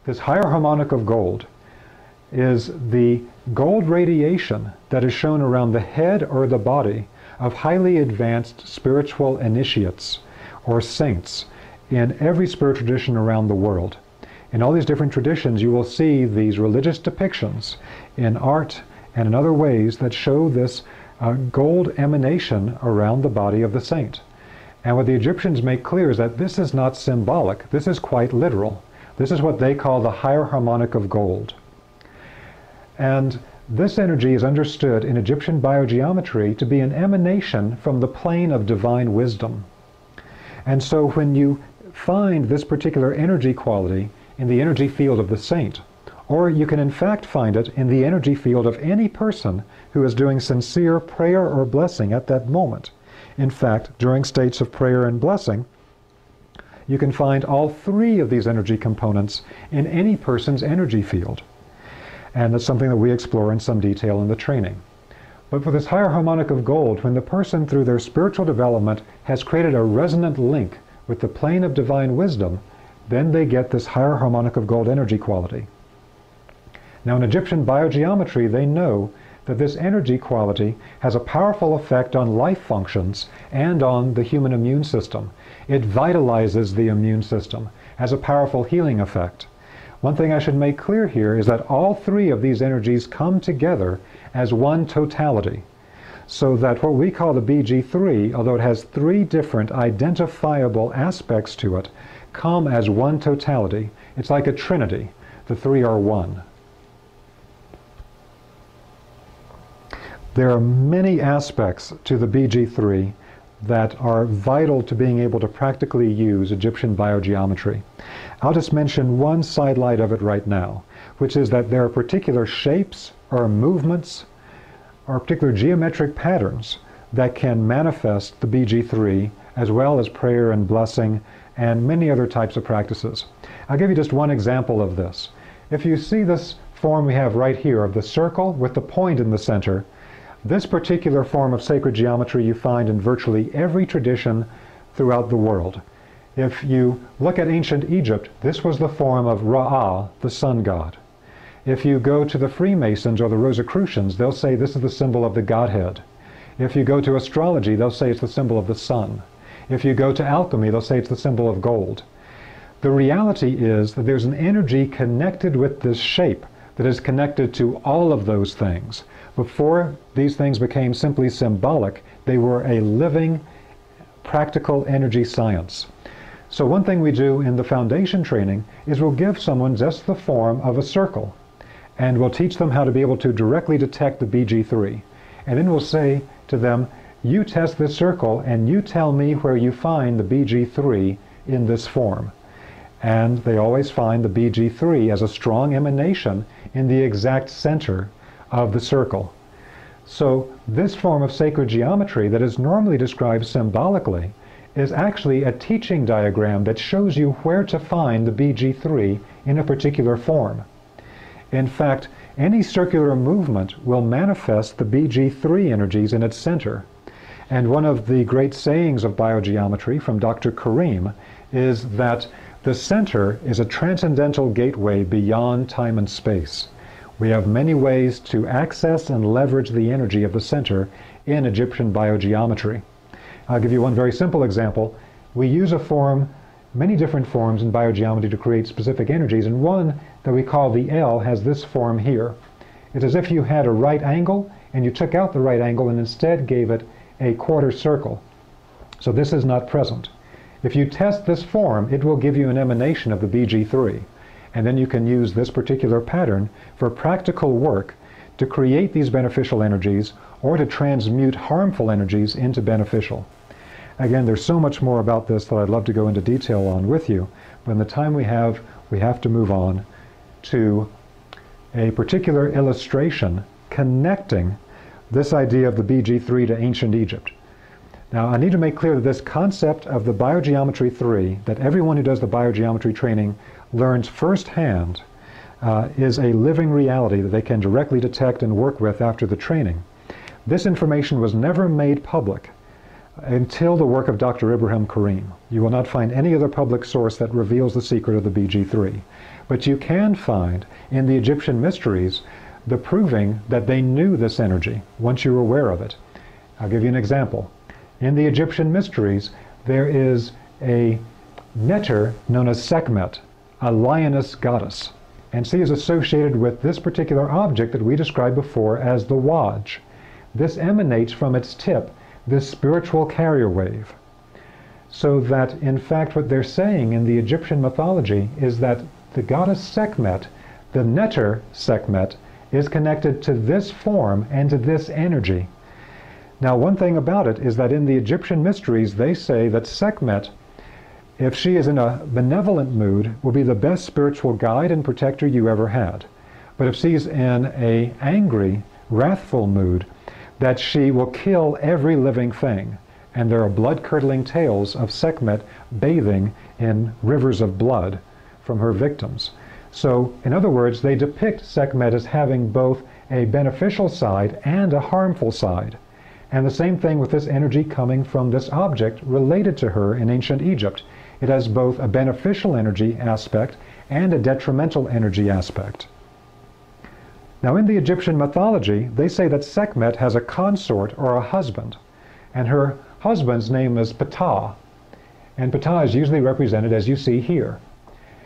This higher harmonic of gold is the gold radiation that is shown around the head or the body of highly advanced spiritual initiates or saints in every spiritual tradition around the world. In all these different traditions, you will see these religious depictions in art and in other ways that show this gold emanation around the body of the saint. And what the Egyptians make clear is that this is not symbolic, this is quite literal. This is what they call the higher harmonic of gold. And this energy is understood in Egyptian biogeometry to be an emanation from the plane of divine wisdom. And so when you find this particular energy quality in the energy field of the saint, or you can in fact find it in the energy field of any person who is doing sincere prayer or blessing at that moment. In fact, during states of prayer and blessing, you can find all three of these energy components in any person's energy field. And that's something that we explore in some detail in the training. But for this higher harmonic of gold, when the person through their spiritual development has created a resonant link with the plane of divine wisdom, then they get this higher harmonic of gold energy quality. Now in Egyptian biogeometry, they know that this energy quality has a powerful effect on life functions and on the human immune system. It vitalizes the immune system, has a powerful healing effect. One thing I should make clear here is that all three of these energies come together as one totality. So that what we call the BG3, although it has three different identifiable aspects to it, come as one totality. It's like a trinity. The three are one. There are many aspects to the BG3 that are vital to being able to practically use Egyptian biogeometry. I'll just mention one sidelight of it right now, which is that there are particular shapes or movements or particular geometric patterns that can manifest the BG3, as well as prayer and blessing and many other types of practices. I'll give you just one example of this. If you see this form we have right here of the circle with the point in the center, this particular form of sacred geometry you find in virtually every tradition throughout the world. If you look at ancient Egypt, this was the form of Ra, the sun god. If you go to the Freemasons or the Rosicrucians, they'll say this is the symbol of the Godhead. If you go to astrology, they'll say it's the symbol of the sun. If you go to alchemy, they'll say it's the symbol of gold. The reality is that there's an energy connected with this shape that is connected to all of those things. Before these things became simply symbolic, they were a living, practical energy science. So one thing we do in the foundation training is we'll give someone just the form of a circle, and we'll teach them how to be able to directly detect the BG3. And then we'll say to them, you test this circle and you tell me where you find the BG3 in this form. And they always find the BG3 as a strong emanation in the exact center of the circle. So this form of sacred geometry that is normally described symbolically is actually a teaching diagram that shows you where to find the BG3 in a particular form. In fact, any circular movement will manifest the BG3 energies in its center. And one of the great sayings of biogeometry from Dr. Karim is that the center is a transcendental gateway beyond time and space. We have many ways to access and leverage the energy of the center in Egyptian biogeometry. I'll give you one very simple example. We use a form, many different forms in biogeometry to create specific energies, and one that we call the L has this form here. It's as if you had a right angle and you took out the right angle and instead gave it a quarter circle. So this is not present. If you test this form, it will give you an emanation of the BG3. And then you can use this particular pattern for practical work to create these beneficial energies or to transmute harmful energies into beneficial. Again, there's so much more about this that I'd love to go into detail on with you, but in the time we have to move on to a particular illustration connecting this idea of the BG3 to ancient Egypt. Now, I need to make clear that this concept of the biogeometry 3, that everyone who does the biogeometry training learns firsthand, is a living reality that they can directly detect and work with after the training. This information was never made public until the work of Dr. Ibrahim Karim. You will not find any other public source that reveals the secret of the BG3. But you can find in the Egyptian mysteries the proving that they knew this energy once you were aware of it. I'll give you an example. In the Egyptian mysteries, there is a neter known as Sekhmet, a lioness goddess. And she is associated with this particular object that we described before as the Waj. This emanates from its tip this spiritual carrier wave. So that, in fact, what they're saying in the Egyptian mythology is that the goddess Sekhmet, the neter Sekhmet, is connected to this form and to this energy. Now, one thing about it is that in the Egyptian mysteries, they say that Sekhmet, if she is in a benevolent mood, will be the best spiritual guide and protector you ever had. But if she's in an angry, wrathful mood, that she will kill every living thing. And there are blood-curdling tales of Sekhmet bathing in rivers of blood from her victims. So, in other words, they depict Sekhmet as having both a beneficial side and a harmful side. And the same thing with this energy coming from this object related to her in ancient Egypt. It has both a beneficial energy aspect and a detrimental energy aspect. Now, in the Egyptian mythology, they say that Sekhmet has a consort or a husband, and her husband's name is Ptah, and Ptah is usually represented as you see here.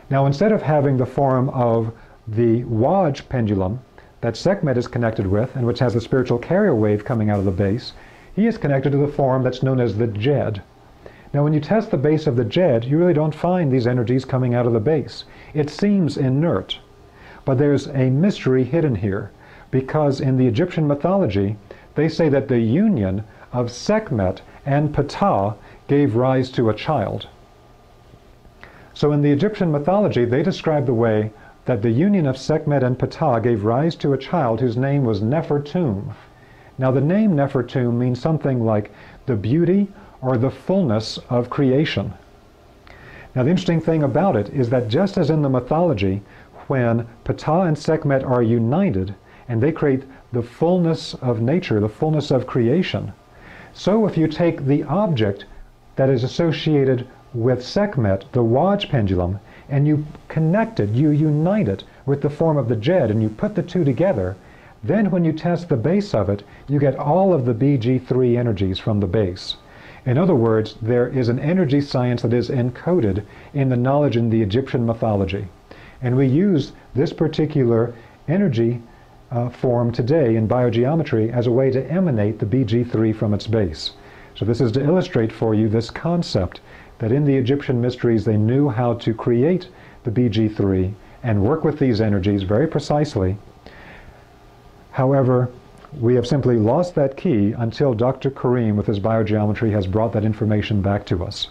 Now, instead of having the form of the Waj pendulum that Sekhmet is connected with, and which has a spiritual carrier wave coming out of the base, he is connected to the form that's known as the Djed. Now, when you test the base of the Djed, you really don't find these energies coming out of the base. It seems inert. But there's a mystery hidden here, because in the Egyptian mythology, they say that the union of Sekhmet and Ptah gave rise to a child. So in the Egyptian mythology, they describe the way that the union of Sekhmet and Ptah gave rise to a child whose name was Nefertum. Now, the name Nefertum means something like the beauty or the fullness of creation. Now, the interesting thing about it is that just as in the mythology, when Ptah and Sekhmet are united and they create the fullness of nature, the fullness of creation, so if you take the object that is associated with Sekhmet, the Waj pendulum, and you connect it, you unite it with the form of the Djed, and you put the two together, then when you test the base of it, you get all of the BG3 energies from the base. In other words, there is an energy science that is encoded in the knowledge in the Egyptian mythology. And we use this particular energy form today in biogeometry as a way to emanate the BG3 from its base. So this is to illustrate for you this concept that in the Egyptian mysteries they knew how to create the BG3 and work with these energies very precisely. However, we have simply lost that key until Dr. Karim with his biogeometry has brought that information back to us.